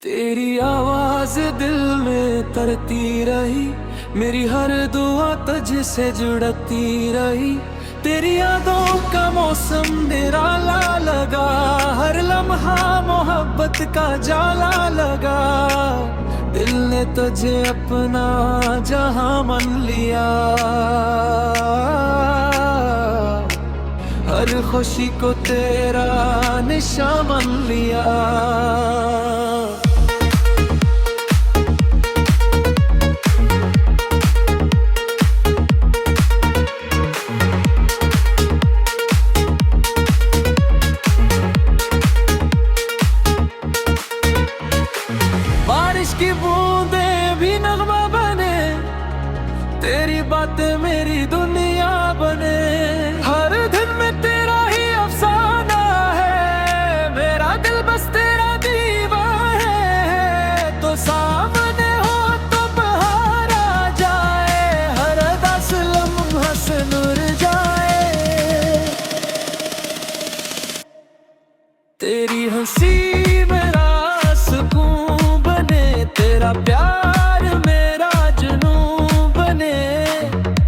तेरी आवाज दिल में तरती रही, मेरी हर दुआ तुझसे जुड़ती रही। तेरी यादों का मौसम निराला लगा, हर लम्हा मोहब्बत का जाला लगा। दिल ने तुझे अपना जहां मान लिया, हर खुशी को तेरा निशान मान लिया। बारिश की बूंदें भी नगमा बने, तेरी बातें मेरी दुनिया बने। हर दिन में तेरा ही अफसाना है, मेरा दिल बस तेरा दीवाना है। तो सामने हो तो बहार आ जाए, हर दस लम्हा से नूर जाए। तेरी हंसी मेरा सुकून बने, तेरा प्यार मेरा जुनून बने।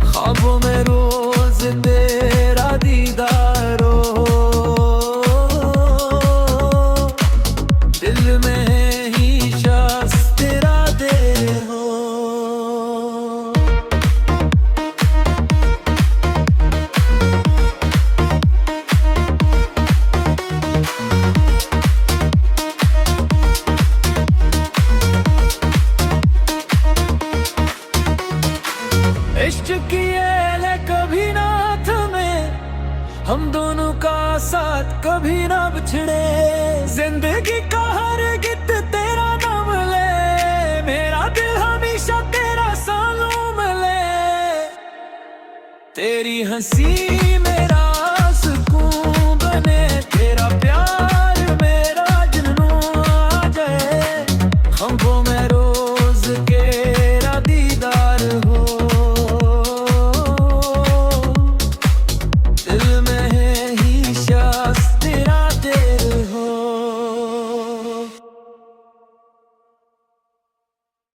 ख्वाबों में रोज तेरा दीदार हो, दिल में ही शख्स तेरा दे हो। इश्क किए ले कभी ना थमे, हम दोनों का साथ कभी ना बिछड़े। जिंदगी का हर गीत तेरा नाम ले, मेरा दिल हमेशा तेरा सालों में ले। तेरी हंसी में